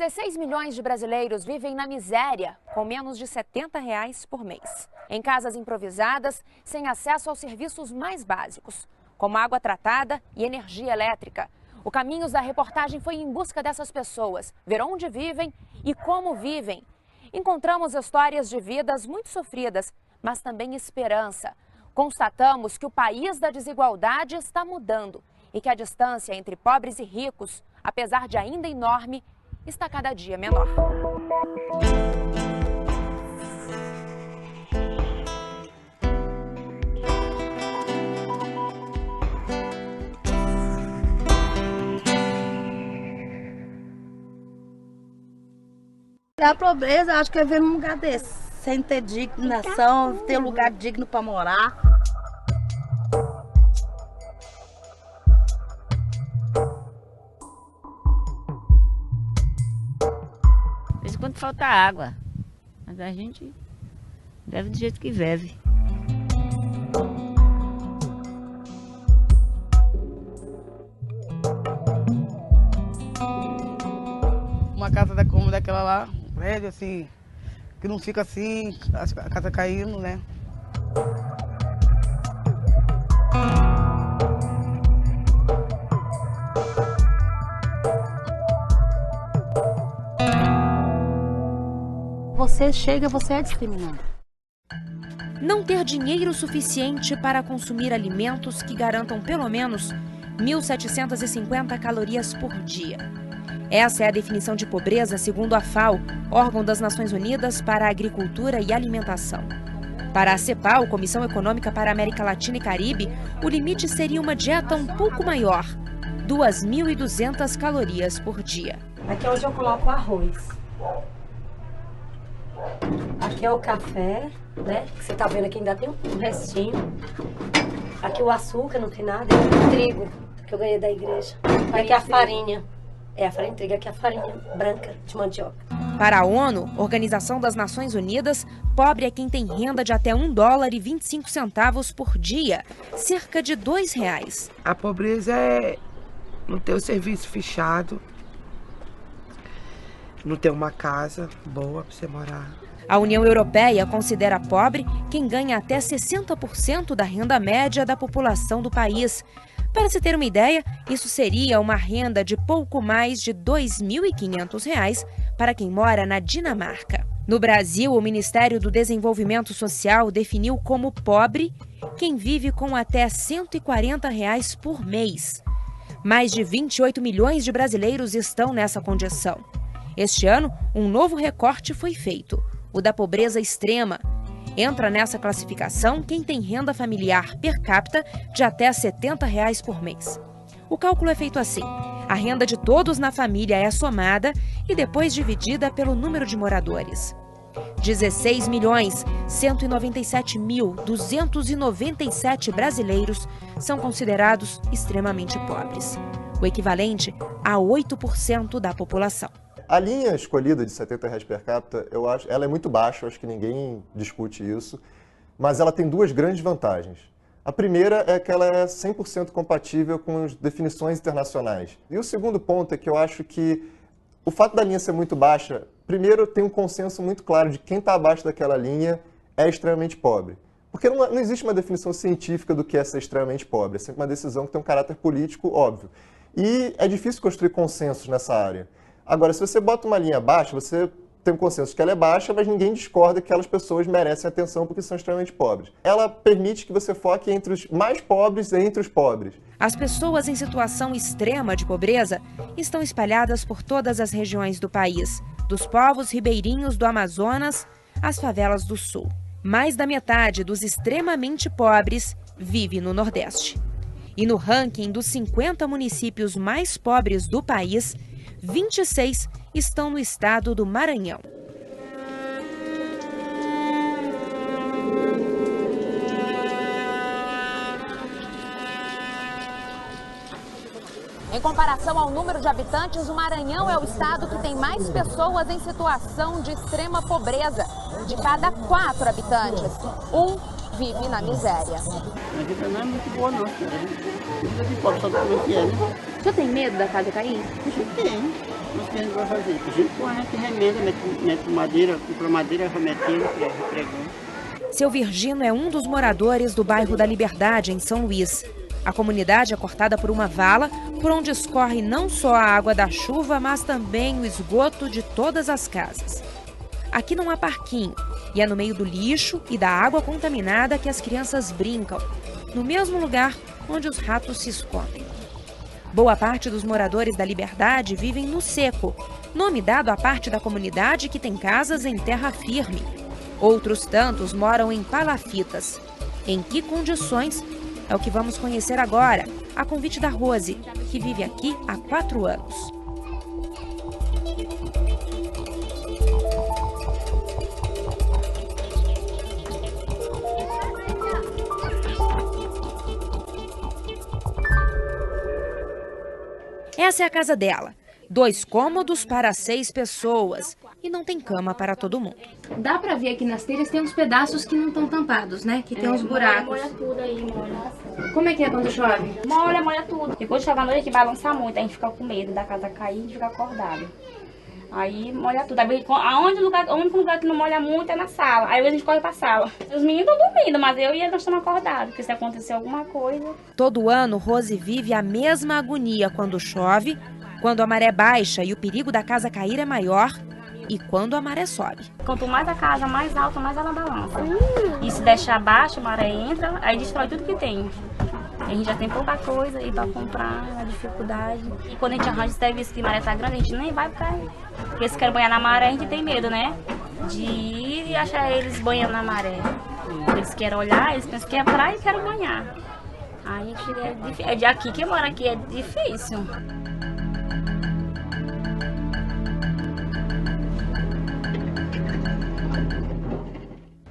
16 milhões de brasileiros vivem na miséria, com menos de R$ 70 por mês. Em casas improvisadas, sem acesso aos serviços mais básicos, como água tratada e energia elétrica. O Caminhos da Reportagem foi em busca dessas pessoas, ver onde vivem e como vivem. Encontramos histórias de vidas muito sofridas, mas também esperança. Constatamos que o país da desigualdade está mudando e que a distância entre pobres e ricos, apesar de ainda enorme, está cada dia menor. A pobreza, acho que é ver num lugar desse, sem ter dignação, ter lugar digno para morar. De vez em quando falta água, mas a gente vive do jeito que vive. Uma casa como daquela lá, um prédio assim, que não fica assim, a casa caindo, né? Você chega, você é discriminado. Não ter dinheiro suficiente para consumir alimentos que garantam pelo menos 1.750 calorias por dia. Essa é a definição de pobreza segundo a FAO, órgão das Nações Unidas para a Agricultura e Alimentação. Para a CEPAL, Comissão Econômica para a América Latina e Caribe, o limite seria uma dieta um pouco maior, 2.200 calorias por dia. Aqui é onde eu coloco o arroz. Aqui é o café, né? Que você tá vendo aqui ainda tem um restinho. Aqui o açúcar, não tem nada. E o trigo, que eu ganhei da igreja. Aqui é a farinha. É a farinha de trigo, aqui é a farinha branca de mandioca. Para a ONU, Organização das Nações Unidas, pobre é quem tem renda de até $1,25 por dia, cerca de R$2. A pobreza é não ter o serviço fechado, não ter uma casa boa para você morar. A União Europeia considera pobre quem ganha até 60% da renda média da população do país. Para se ter uma ideia, isso seria uma renda de pouco mais de R$ 2.500 para quem mora na Dinamarca. No Brasil, o Ministério do Desenvolvimento Social definiu como pobre quem vive com até R$ 140 por mês. Mais de 28 milhões de brasileiros estão nessa condição. Este ano, um novo recorte foi feito, o da pobreza extrema. Entra nessa classificação quem tem renda familiar per capita de até R$ 70 por mês. O cálculo é feito assim: a renda de todos na família é somada e depois dividida pelo número de moradores. 16.197.297 brasileiros são considerados extremamente pobres, o equivalente a 8% da população. A linha escolhida de R$ 70 per capita, eu acho, ela é muito baixa, eu acho que ninguém discute isso, mas ela tem duas grandes vantagens. A primeira é que ela é 100% compatível com as definições internacionais. E o segundo ponto é que eu acho que o fato da linha ser muito baixa, primeiro tem um consenso muito claro de quem está abaixo daquela linha é extremamente pobre. Porque não existe uma definição científica do que é ser extremamente pobre, é sempre uma decisão que tem um caráter político óbvio. E é difícil construir consensos nessa área. Agora, se você bota uma linha baixa, você tem um consenso de que ela é baixa, mas ninguém discorda que aquelas pessoas merecem atenção porque são extremamente pobres. Ela permite que você foque entre os mais pobres e entre os pobres. As pessoas em situação extrema de pobreza estão espalhadas por todas as regiões do país, dos povos ribeirinhos do Amazonas às favelas do Sul. Mais da metade dos extremamente pobres vive no Nordeste. E no ranking dos 50 municípios mais pobres do país, 26 estão no estado do Maranhão. Em comparação ao número de habitantes, o Maranhão é o estado que tem mais pessoas em situação de extrema pobreza. De cada 4 habitantes, 1 vive na miséria. A vida não é muito boa não, filha. A vida de pobre, sabe como é que é, né? Você tem medo da casa cair? Eu tenho. Mas o que a gente vai fazer? A gente põe, a gente remenda, mete madeira, compra madeira, remetendo, pregando. Seu Virgino é um dos moradores do bairro da Liberdade, em São Luís. A comunidade é cortada por uma vala, por onde escorre não só a água da chuva, mas também o esgoto de todas as casas. Aqui não há parquinho, e é no meio do lixo e da água contaminada que as crianças brincam, no mesmo lugar onde os ratos se escondem. Boa parte dos moradores da Liberdade vivem no seco, nome dado à parte da comunidade que tem casas em terra firme. Outros tantos moram em palafitas. Em que condições? É o que vamos conhecer agora, a convite da Rose, que vive aqui há 4 anos. Essa é a casa dela. 2 cômodos para 6 pessoas. E não tem cama para todo mundo. Dá pra ver aqui nas telhas, tem uns pedaços que não estão tampados, né? Que tem uns buracos. Molha tudo aí, molha. Como é que é quando chove? Molha tudo. E quando chove à noite, balança muito, a gente fica com medo da casa cair e a gente fica acordado. Aí molha tudo. Aí, o único lugar que não molha muito é na sala. Aí a gente corre pra sala. Os meninos estão dormindo, mas eu e eles estamos acordados, porque se acontecer alguma coisa... Todo ano, Rose vive a mesma agonia quando chove, quando a maré baixa e o perigo da casa cair é maior, e quando a maré sobe. Quanto mais a casa mais alta, mais ela balança. E se deixar abaixo, a maré entra, aí destrói tudo que tem. A gente já tem pouca coisa e para comprar, a dificuldade. E quando a gente arranja serviço que a maré tá grande, a gente nem vai porque se quer banhar na maré, a gente tem medo, né? De ir e achar eles banhando na maré. Eles querem olhar, eles pensam que é praia e querem banhar. Aí é de aqui, quem mora aqui é difícil.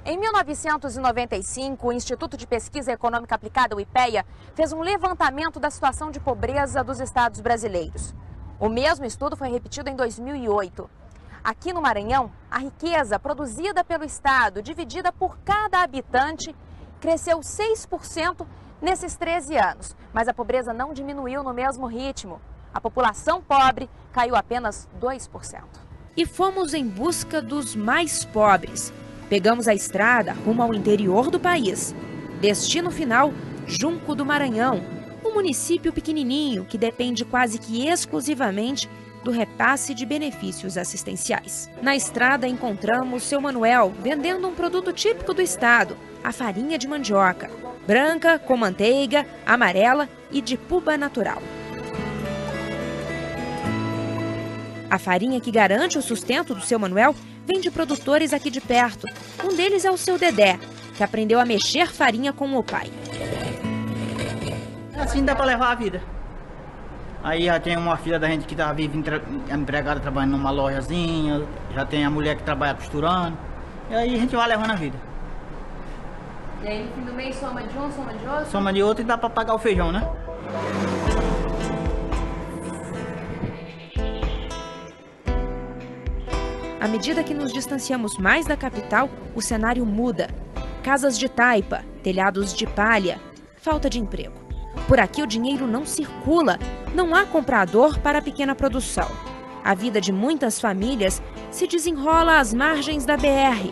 Em 1995, o Instituto de Pesquisa Econômica Aplicada, o IPEA, fez um levantamento da situação de pobreza dos estados brasileiros. O mesmo estudo foi repetido em 2008. Aqui no Maranhão, a riqueza produzida pelo estado, dividida por cada habitante, cresceu 6% nesses 13 anos. Mas a pobreza não diminuiu no mesmo ritmo. A população pobre caiu apenas 2%. E fomos em busca dos mais pobres. Pegamos a estrada rumo ao interior do país. Destino final, Junco do Maranhão, um município pequenininho que depende quase que exclusivamente do repasse de benefícios assistenciais. Na estrada encontramos seu Manuel vendendo um produto típico do estado, a farinha de mandioca, branca, com manteiga, amarela e de puba natural. A farinha que garante o sustento do seu Manuel vem de produtores aqui de perto. Um deles é o seu Dedé, que aprendeu a mexer farinha com o pai. Assim dá para levar a vida. Aí já tem uma filha da gente que vive empregada trabalhando numa lojazinha, já tem a mulher que trabalha costurando, e aí a gente vai levando a vida. E aí no fim do mês soma de um, soma de outro? Soma de outro e dá para pagar o feijão, né? À medida que nos distanciamos mais da capital, o cenário muda. Casas de taipa, telhados de palha, falta de emprego. Por aqui o dinheiro não circula, não há comprador para a pequena produção. A vida de muitas famílias se desenrola às margens da BR,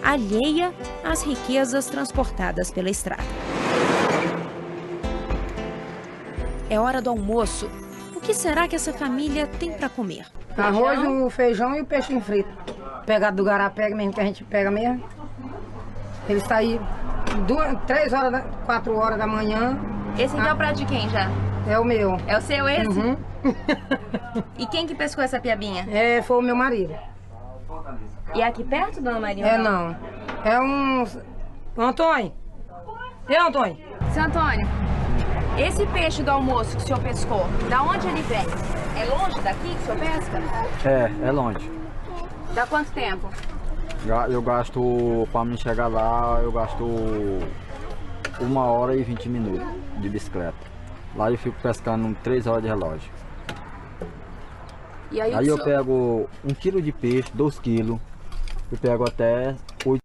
alheia às riquezas transportadas pela estrada. É hora do almoço. O que será que essa família tem para comer? Arroz, o feijão e o peixe frito. Pegado do garapé mesmo, que a gente pega mesmo. Ele está aí 3 horas, 4 horas da manhã. Esse aqui é o prato de quem já? É o meu. É o seu esse? Uhum. E quem que pescou essa piabinha? Foi o meu marido. E é aqui perto, dona Maria? É não. É um... Antônio. E Antônio? Seu Antônio, esse peixe do almoço que o senhor pescou, da onde ele vem? É longe daqui que o senhor pesca? É longe. Dá quanto tempo? Eu gasto, para me chegar lá, eu gasto 1 hora e 20 minutos de bicicleta. Lá eu fico pescando 3 horas de relógio. E aí eu pego 1 quilo de peixe, 2 quilos. Eu pego até